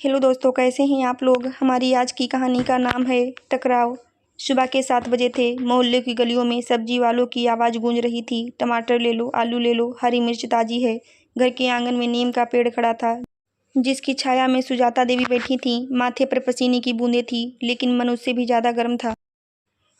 Hello दोस्तों, कैसे हैं आप लोग। हमारी आज की कहानी का नाम है टकराव। सुबह के 7 बजे थे। मोहल्ले की गलियों में सब्जी वालों की आवाज़ गूंज रही थी। टमाटर ले लो, आलू ले लो, हरी मिर्च ताज़ी है। घर के आंगन में नीम का पेड़ खड़ा था, जिसकी छाया में सुजाता देवी बैठी थी। माथे पर पसीने की बूंदें थी, लेकिन मन उससे भी ज़्यादा गर्म था।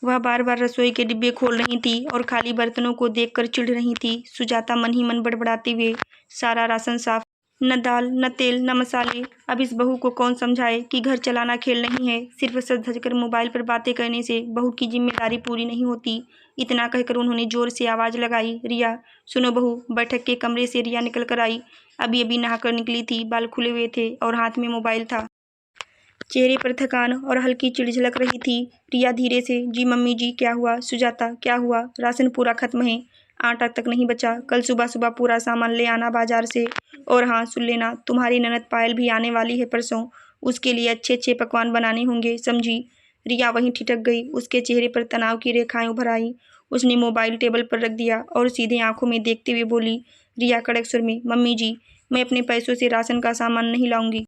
वह बार बार रसोई के डिब्बे खोल रही थी और खाली बर्तनों को देखकर चिढ़ रही थी। सुजाता मन ही मन बड़बड़ाते हुए, सारा राशन साफ, न दाल न तेल न मसाले। अब इस बहू को कौन समझाए कि घर चलाना खेल नहीं है। सिर्फ सज धज कर मोबाइल पर बातें करने से बहू की जिम्मेदारी पूरी नहीं होती। इतना कहकर उन्होंने जोर से आवाज़ लगाई, रिया सुनो बहू। बैठक के कमरे से रिया निकल कर आई। अभी अभी नहाकर निकली थी, बाल खुले हुए थे और हाथ में मोबाइल था। चेहरे पर थकान और हल्की चिढ़ झलक रही थी। रिया धीरे से, जी मम्मी जी। क्या हुआ सुजाता, क्या हुआ। राशन पूरा खत्म है, आटा तक नहीं बचा। कल सुबह सुबह पूरा सामान ले आना बाजार से। और हाँ सुन लेना, तुम्हारी ननद पायल भी आने वाली है परसों। उसके लिए अच्छे अच्छे पकवान बनाने होंगे, समझी। रिया वहीं ठिठक गई। उसके चेहरे पर तनाव की रेखाएं उभर आई। उसने मोबाइल टेबल पर रख दिया और सीधे आंखों में देखते हुए बोली, रिया कड़क सुर में, मम्मी जी मैं अपने पैसों से राशन का सामान नहीं लाऊंगी।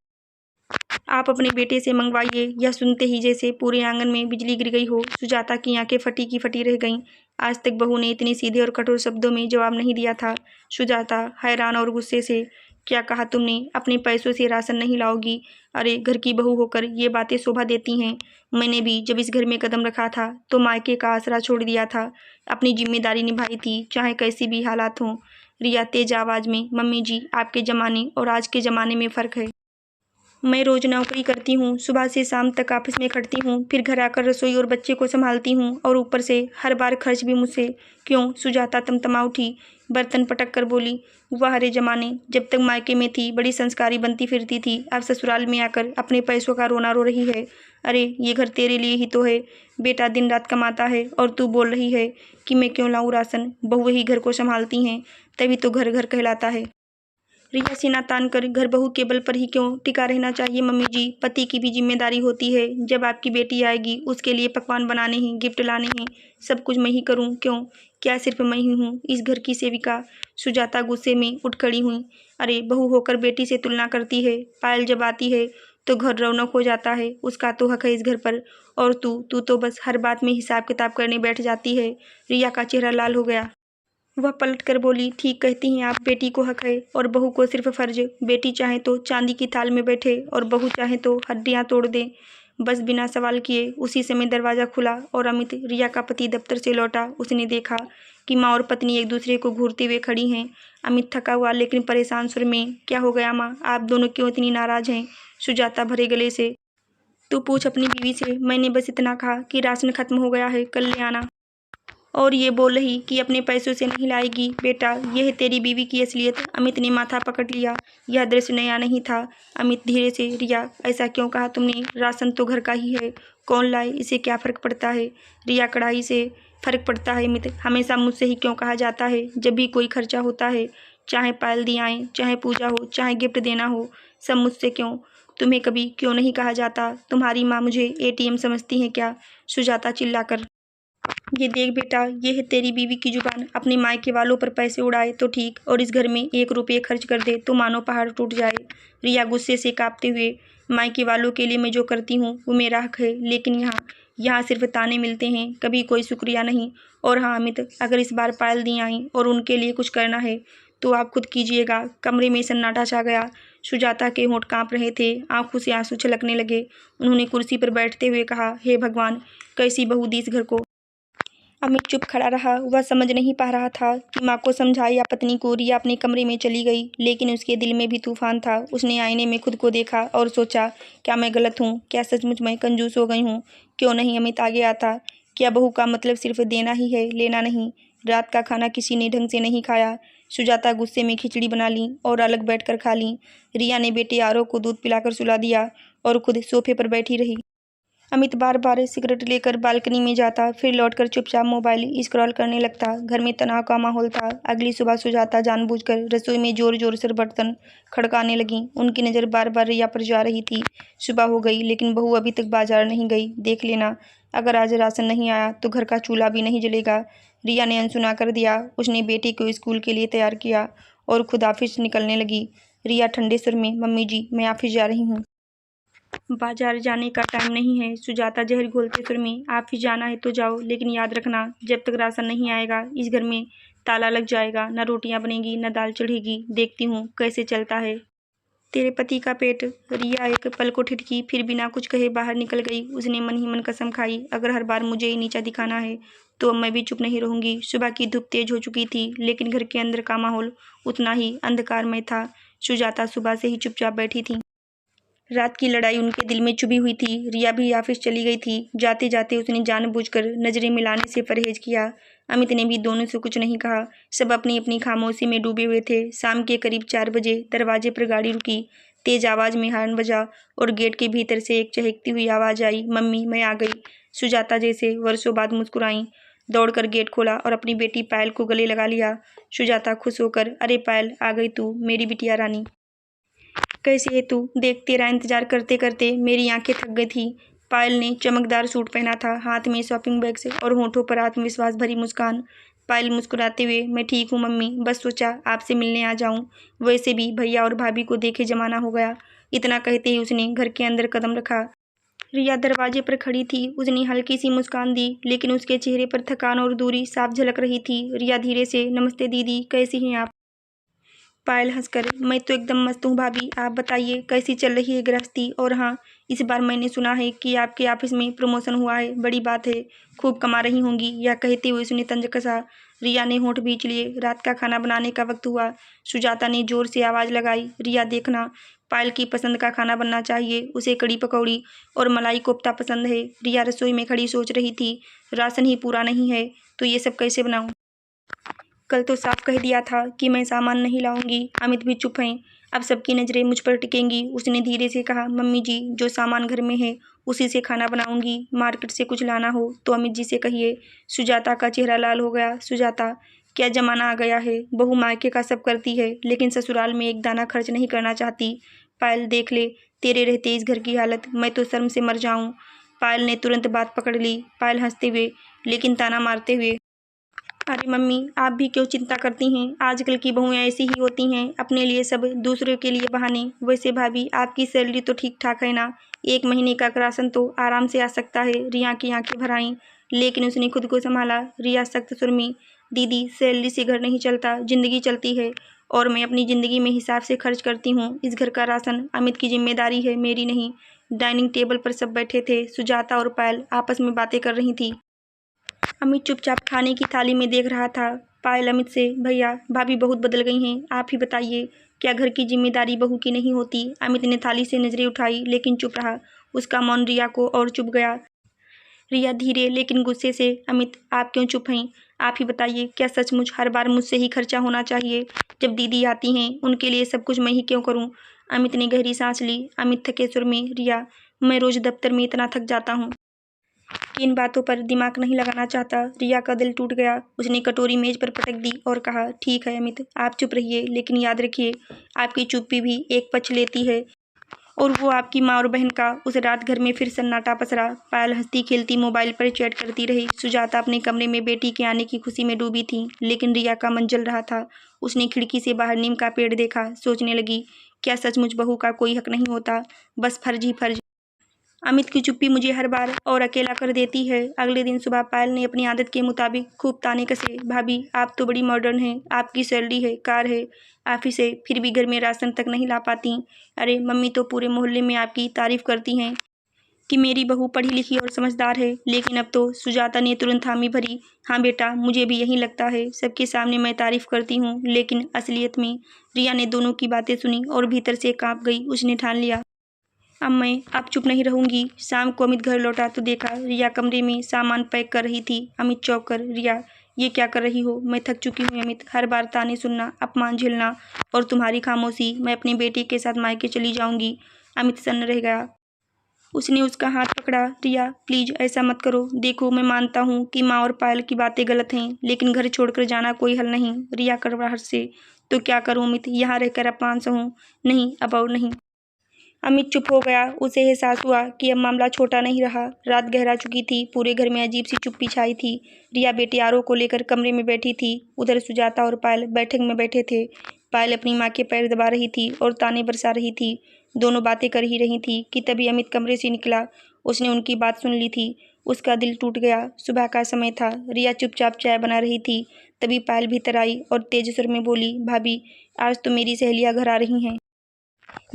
आप अपने बेटे से मंगवाइए। यह सुनते ही जैसे पूरे आंगन में बिजली गिर गई हो। सुजाता की आंखें फटी की फटी रह गईं। आज तक बहू ने इतने सीधे और कठोर शब्दों में जवाब नहीं दिया था। सुजाता हैरान और गुस्से से, क्या कहा तुमने, अपने पैसों से राशन नहीं लाओगी। अरे घर की बहू होकर ये बातें शोभा देती हैं। मैंने भी जब इस घर में कदम रखा था तो मायके का आसरा छोड़ दिया था। अपनी जिम्मेदारी निभाई थी, चाहे कैसी भी हालात हों। रिया तेज आवाज में, मम्मी जी आपके ज़माने और आज के ज़माने में फ़र्क है। मैं रोज नौकरी करती हूँ, सुबह से शाम तक ऑफिस में खटती हूँ, फिर घर आकर रसोई और बच्चे को संभालती हूँ, और ऊपर से हर बार खर्च भी मुझसे। क्यों। सुजाता तमतमा उठी, बर्तन पटक कर बोली, वह हरे जमाने, जब तक मायके में थी बड़ी संस्कारी बनती फिरती थी। अब ससुराल में आकर अपने पैसों का रोना रो रही है। अरे ये घर तेरे लिए ही तो है। बेटा दिन रात कमाता है और तू बोल रही है कि मैं क्यों लाऊं राशन। बहू ही घर को संभालती हैं, तभी तो घर घर कहलाता है। रिया सीना तान कर, घर बहू के बल पर ही क्यों टिका रहना चाहिए मम्मी जी। पति की भी जिम्मेदारी होती है। जब आपकी बेटी आएगी उसके लिए पकवान बनाने हैं, गिफ्ट लाने हैं, सब कुछ मैं ही करूं क्यों। क्या सिर्फ मैं ही हूँ इस घर की सेविका। सुजाता गुस्से में उठ खड़ी हुई। अरे बहू होकर बेटी से तुलना करती है। पायल जब आती है तो घर रौनक हो जाता है, उसका तो हक है इस घर पर। और तू तो बस हर बात में हिसाब किताब करने बैठ जाती है। रिया का चेहरा लाल हो गया। वह पलट कर बोली, ठीक कहती हैं आप, बेटी को हक है और बहू को सिर्फ फर्ज। बेटी चाहे तो चांदी की थाल में बैठे और बहू चाहे तो हड्डियां तोड़ दे। बस बिना सवाल किए उसी समय दरवाज़ा खुला और अमित, रिया का पति, दफ्तर से लौटा। उसने देखा कि माँ और पत्नी एक दूसरे को घूरते हुए खड़ी हैं। अमित थका हुआ लेकिन परेशान सुर में, क्या हो गया माँ, आप दोनों क्यों इतनी नाराज हैं। सुजाता भरे गले से, तू पूछ अपनी बीवी से। मैंने बस इतना कहा कि राशन खत्म हो गया है, कल ले आना। और ये बोल रही कि अपने पैसों से नहीं लाएगी। बेटा यह है तेरी बीवी की असलियत। अमित ने माथा पकड़ लिया। यह दृश्य नया नहीं था। अमित धीरे से, रिया ऐसा क्यों कहा तुमने, राशन तो घर का ही है, कौन लाए, इसे क्या फ़र्क पड़ता है। रिया कड़ाई से, फ़र्क पड़ता है अमित, हमेशा मुझसे ही क्यों कहा जाता है जब भी कोई खर्चा होता है। चाहे पायल दी आए, चाहे पूजा हो, चाहे गिफ्ट देना हो, सब मुझसे क्यों। तुम्हें कभी क्यों नहीं कहा जाता। तुम्हारी माँ मुझे एटीएम समझती है क्या। सुजाता चिल्लाकर, ये देख बेटा, ये है तेरी बीवी की जुबान। अपने मायके वालों पर पैसे उड़ाए तो ठीक, और इस घर में 1 रुपये खर्च कर दे तो मानो पहाड़ टूट जाए। रिया गुस्से से कांपते हुए, मायके वालों के लिए मैं जो करती हूँ वो मेरा हक है, लेकिन यहाँ सिर्फ ताने मिलते हैं, कभी कोई शुक्रिया नहीं। और हाँ अमित, अगर इस बार पायल दी आई और उनके लिए कुछ करना है तो आप खुद कीजिएगा। कमरे में सन्नाटा छा गया। सुजाता के होंठ कांप रहे थे, आंखों से आंसू छलकने लगे। उन्होंने कुर्सी पर बैठते हुए कहा, हे भगवान, कैसी बहू दी इस घर को। अमित चुप खड़ा रहा। वह समझ नहीं पा रहा था कि माँ को समझाए या पत्नी को। रिया अपने कमरे में चली गई, लेकिन उसके दिल में भी तूफान था। उसने आईने में खुद को देखा और सोचा, क्या मैं गलत हूँ, क्या सचमुच मैं कंजूस हो गई हूँ। क्यों नहीं अमित आगे आता। क्या बहू का मतलब सिर्फ देना ही है, लेना नहीं। रात का खाना किसी ने ढंग से नहीं खाया। सुजाता गुस्से में खिचड़ी बना ली और अलग बैठकर खा ली। रिया ने बेटे आरव को दूध पिलाकर सुला दिया और खुद सोफे पर बैठी रही। अमित बार बार सिगरेट लेकर बालकनी में जाता, फिर लौटकर चुपचाप मोबाइल स्क्रॉल करने लगता। घर में तनाव का माहौल था। अगली सुबह सुजाता जानबूझकर रसोई में जोर जोर से बर्तन खड़काने लगी। उनकी नज़र बार बार रिया पर जा रही थी। सुबह हो गई लेकिन बहू अभी तक बाजार नहीं गई। देख लेना, अगर आज राशन नहीं आया तो घर का चूल्हा भी नहीं जलेगा। रिया ने अनसुना कर दिया। उसने बेटी को स्कूल के लिए तैयार किया और खुद ऑफिस निकलने लगी। रिया ठंडे सुर में, मम्मी जी मैं ऑफिस जा रही हूँ। बाजार जाने का टाइम नहीं है। सुजाता जहर घोलते सुर में, आप ही जाना है तो जाओ, लेकिन याद रखना जब तक राशन नहीं आएगा इस घर में ताला लग जाएगा, न रोटियां बनेगी न दाल चढ़ेगी। देखती हूँ कैसे चलता है तेरे पति का पेट। रिया एक पल को ठिठकी, फिर बिना कुछ कहे बाहर निकल गई। उसने मन ही मन कसम खाई, अगर हर बार मुझे ही नीचा दिखाना है तो अब मैं भी चुप नहीं रहूंगी। सुबह की धूप तेज हो चुकी थी, लेकिन घर के अंदर का माहौल उतना ही अंधकारमय था। सुजाता सुबह से ही चुपचाप बैठी थी। रात की लड़ाई उनके दिल में चुभी हुई थी। रिया भी ऑफिस चली गई थी। जाते जाते उसने जानबूझकर नजरें मिलाने से परहेज किया। अमित ने भी दोनों से कुछ नहीं कहा। सब अपनी अपनी खामोशी में डूबे हुए थे। शाम के करीब 4 बजे दरवाजे पर गाड़ी रुकी। तेज आवाज में हॉर्न बजा और गेट के भीतर से एक चहकती हुई आवाज आई, मम्मी मैं आ गई। सुजाता जैसे वर्षों बाद मुस्कुराई, दौड़कर गेट खोला और अपनी बेटी पायल को गले लगा लिया। सुजाता खुश होकर, अरे पायल आ गई तू, मेरी बिटिया रानी, कैसी है तू? देख तेरा इंतजार करते करते मेरी आंखें थक गई थी। पायल ने चमकदार सूट पहना था, हाथ में शॉपिंग बैग से और होठों पर आत्मविश्वास भरी मुस्कान। पायल मुस्कुराते हुए, मैं ठीक हूँ मम्मी, बस सोचा आपसे मिलने आ जाऊँ। वैसे भी भैया और भाभी को देखे जमाना हो गया। इतना कहते ही उसने घर के अंदर कदम रखा। रिया दरवाजे पर खड़ी थी। उसने हल्की सी मुस्कान दी, लेकिन उसके चेहरे पर थकान और दूरी साफ झलक रही थी। रिया धीरे से, नमस्ते दीदी, कैसी हैं आप? पायल हंसकर, मैं तो एकदम मस्त हूँ भाभी, आप बताइए कैसी चल रही है गृहस्थी? और हाँ, इस बार मैंने सुना है कि आपके ऑफिस में प्रमोशन हुआ है, बड़ी बात है, खूब कमा रही होंगी। यह कहते हुए उसने तंज कसा। रिया ने होंठ भींच लिए। रात का खाना बनाने का वक्त हुआ। सुजाता ने जोर से आवाज लगाई, रिया देखना, पायल की पसंद का खाना बनना चाहिए। उसे कड़ी पकौड़ी और मलाई कोफ्ता पसंद है। रिया रसोई में खड़ी सोच रही थी, राशन ही पूरा नहीं है तो ये सब कैसे बनाऊं? कल तो साफ कह दिया था कि मैं सामान नहीं लाऊंगी। अमित भी चुप हैं। अब सबकी नजरें मुझ पर टिकेंगी। उसने धीरे से कहा, मम्मी जी, जो सामान घर में है उसी से खाना बनाऊंगी। मार्केट से कुछ लाना हो तो अमित जी से कहिए। सुजाता का चेहरा लाल हो गया। सुजाता, क्या जमाना आ गया है, बहू मायके का सब करती है लेकिन ससुराल में एक दाना खर्च नहीं करना चाहती। पायल देख ले तेरे रहते इस घर की हालत, मैं तो शर्म से मर जाऊं। पायल ने तुरंत बात पकड़ ली। पायल हंसते हुए लेकिन ताना मारते हुए, अरे मम्मी, आप भी क्यों चिंता करती हैं? आजकल की बहुएं ऐसी ही होती हैं, अपने लिए सब, दूसरों के लिए बहाने। वैसे भाभी, आपकी सैलरी तो ठीक ठाक है ना? 1 महीने का राशन तो आराम से आ सकता है। रिया की आंखें भर आईं, लेकिन उसने खुद को संभाला। रिया सख्त सुर में, दीदी सैलरी से घर नहीं चलता, जिंदगी चलती है, और मैं अपनी जिंदगी में हिसाब से खर्च करती हूँ। इस घर का राशन अमित की जिम्मेदारी है, मेरी नहीं। डाइनिंग टेबल पर सब बैठे थे। सुजाता और पायल आपस में बातें कर रही थी। अमित चुपचाप खाने की थाली में देख रहा था। पायल अमित से, भैया भाभी बहुत बदल गई हैं, आप ही बताइए, क्या घर की जिम्मेदारी बहू की नहीं होती? अमित ने थाली से नजरें उठाई लेकिन चुप रहा। उसका मौन रिया को और चुप गया। रिया धीरे लेकिन गुस्से से, अमित आप क्यों चुप हैं? आप ही बताइए, क्या सचमुच हर बार मुझसे ही खर्चा होना चाहिए? जब दीदी आती हैं उनके लिए सब कुछ मैं ही क्यों करूं? अमित ने गहरी सांस ली। अमित थके सुर में, रिया मैं रोज दफ्तर में इतना थक जाता हूँ कि इन बातों पर दिमाग नहीं लगाना चाहता। रिया का दिल टूट गया। उसने कटोरी मेज पर पटक दी और कहा, ठीक है अमित, आप चुप रहिए, लेकिन याद रखिए आपकी चुप्पी भी एक पक्ष लेती है, और वो आपकी माँ और बहन का। उस रात घर में फिर सन्नाटा पसरा। पायल हंसती खेलती मोबाइल पर चैट करती रही। सुजाता अपने कमरे में बेटी के आने की खुशी में डूबी थी, लेकिन रिया का मन जल रहा था। उसने खिड़की से बाहर नीम का पेड़ देखा। सोचने लगी, क्या सचमुच बहू का कोई हक नहीं होता, बस फर्ज ही फर्ज? अमित की चुप्पी मुझे हर बार और अकेला कर देती है। अगले दिन सुबह पायल ने अपनी आदत के मुताबिक खूब ताने कसे। भाभी, आप तो बड़ी मॉडर्न हैं, आपकी सैलरी है, कार है, ऑफिस है, फिर भी घर में राशन तक नहीं ला पाती। अरे मम्मी तो पूरे मोहल्ले में आपकी तारीफ करती हैं कि मेरी बहू पढ़ी लिखी और समझदार है, लेकिन अब तो। सुजाता ने तुरंत हामी भरी। हाँ बेटा, मुझे भी यही लगता है, सबके सामने मैं तारीफ करती हूँ, लेकिन असलियत में। रिया ने दोनों की बातें सुनी और भीतर से कांप गई। उसने ठान लिया, अब चुप नहीं रहूंगी। शाम को अमित घर लौटा तो देखा रिया कमरे में सामान पैक कर रही थी। अमित चौंक कर, रिया ये क्या कर रही हो? मैं थक चुकी हूँ अमित, हर बार ताने सुनना, अपमान झेलना, और तुम्हारी खामोशी। मैं अपने बेटे के साथ मायके चली जाऊंगी। अमित सन्न रह गया। उसने उसका हाथ पकड़ा। रिया प्लीज ऐसा मत करो। देखो मैं मानता हूँ कि माँ और पायल की बातें गलत हैं, लेकिन घर छोड़कर जाना कोई हल नहीं। रिया कड़वाहट से, तो क्या करूँ अमित, यहाँ रहकर अपमान सहूँ? नहीं, अब और नहीं। अमित चुप हो गया। उसे एहसास हुआ कि अब मामला छोटा नहीं रहा। रात गहरा चुकी थी। पूरे घर में अजीब सी चुप्पी छाई थी। रिया बेटी आरो को लेकर कमरे में बैठी थी। उधर सुजाता और पायल बैठक में बैठे थे। पायल अपनी माँ के पैर दबा रही थी और ताने बरसा रही थी। दोनों बातें कर ही रही थी कि तभी अमित कमरे से निकला। उसने उनकी बात सुन ली थी। उसका दिल टूट गया। सुबह का समय था। रिया चुपचाप चाय बना रही थी। तभी पायल भीतर आई और तेज स्वर में बोली, भाभी, आज तो मेरी सहेलियाँ घर आ रही हैं।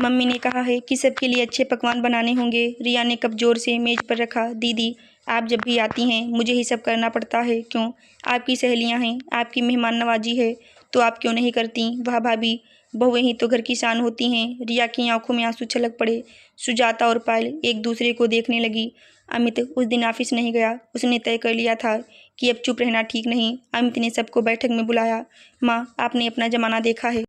मम्मी ने कहा है कि सबके लिए अच्छे पकवान बनाने होंगे। रिया ने कप जोर से मेज पर रखा। दीदी, आप जब भी आती हैं मुझे ही सब करना पड़ता है। क्यों? आपकी सहेलियां हैं, आपकी मेहमान नवाजी है, तो आप क्यों नहीं करती? वाह भाभी, बहुएं ही तो घर की शान होती हैं। रिया की आंखों में आंसू छलक पड़े। सुजाता और पायल एक दूसरे को देखने लगी। अमित उस दिन ऑफिस नहीं गया। उसने तय कर लिया था कि अब चुप रहना ठीक नहीं। अमित ने सबको बैठक में बुलाया। माँ, आपने अपना जमाना देखा है,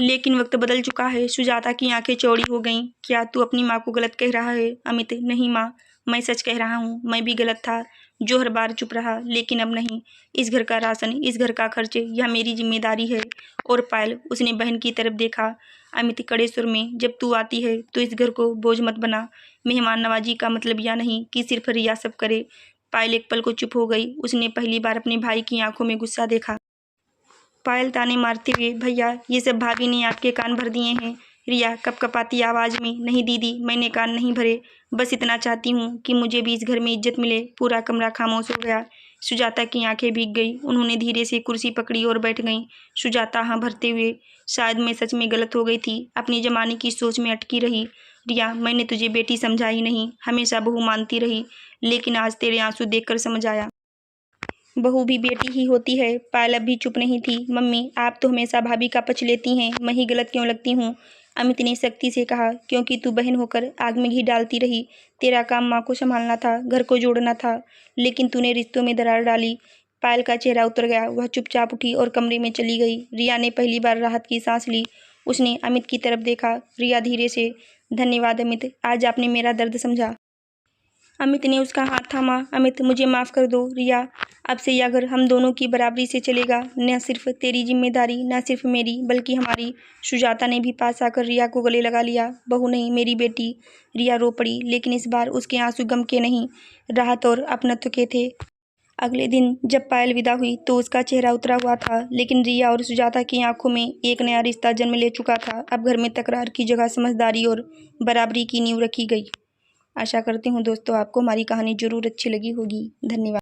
लेकिन वक्त बदल चुका है। सुजाता की आंखें चौड़ी हो गईं। क्या तू अपनी माँ को गलत कह रहा है? अमित, नहीं माँ, मैं सच कह रहा हूँ। मैं भी गलत था जो हर बार चुप रहा, लेकिन अब नहीं। इस घर का राशन, इस घर का खर्च, यह मेरी जिम्मेदारी है। और पायल, उसने बहन की तरफ देखा। अमित कड़े सुर में, जब तू आती है तो इस घर को बोझ मत बना। मेहमान नवाजी का मतलब यह नहीं कि सिर्फ रिया सब करे। पायल एक पल को चुप हो गई। उसने पहली बार अपने भाई की आंखों में गुस्सा देखा। पायल ताने मारते हुए, भैया, ये सब भाभी ने आपके कान भर दिए हैं। रिया कपकपाती आवाज में, नहीं दीदी, मैंने कान नहीं भरे। बस इतना चाहती हूँ कि मुझे भी इस घर में इज्जत मिले। पूरा कमरा खामोश हो गया। सुजाता की आंखें भीग गई। उन्होंने धीरे से कुर्सी पकड़ी और बैठ गईं। सुजाता हाँ भरते हुए, शायद मैं सच में गलत हो गई थी, अपनी जमाने की सोच में अटकी रही। रिया, मैंने तुझे बेटी समझा ही नहीं, हमेशा बहू मानती रही, लेकिन आज तेरे आंसू देखकर समझ आया, बहू भी बेटी ही होती है। पायल अब भी चुप नहीं थी। मम्मी, आप तो हमेशा भाभी का पक्ष लेती हैं, मैं ही गलत क्यों लगती हूँ? अमित ने सख्ती से कहा, क्योंकि तू बहन होकर आग में घी डालती रही। तेरा काम माँ को संभालना था, घर को जोड़ना था, लेकिन तूने रिश्तों में दरार डाली। पायल का चेहरा उतर गया। वह चुपचाप उठी और कमरे में चली गई। रिया ने पहली बार राहत की सांस ली। उसने अमित की तरफ देखा। रिया धीरे से, धन्यवाद अमित, आज आपने मेरा दर्द समझा। अमित ने उसका हाथ थामा। अमित, मुझे माफ़ कर दो। रिया, अब से यह घर हम दोनों की बराबरी से चलेगा। न सिर्फ तेरी जिम्मेदारी, न सिर्फ मेरी, बल्कि हमारी। सुजाता ने भी पास आकर रिया को गले लगा लिया। बहू नहीं, मेरी बेटी। रिया रो पड़ी, लेकिन इस बार उसके आंसू गम के नहीं, राहत और अपनत्व के थे। अगले दिन जब पायल विदा हुई तो उसका चेहरा उतरा हुआ था, लेकिन रिया और सुजाता की आंखों में एक नया रिश्ता जन्म ले चुका था। अब घर में तकरार की जगह समझदारी और बराबरी की नींव रखी गई। आशा करती हूँ दोस्तों आपको हमारी कहानी जरूर अच्छी लगी होगी। धन्यवाद।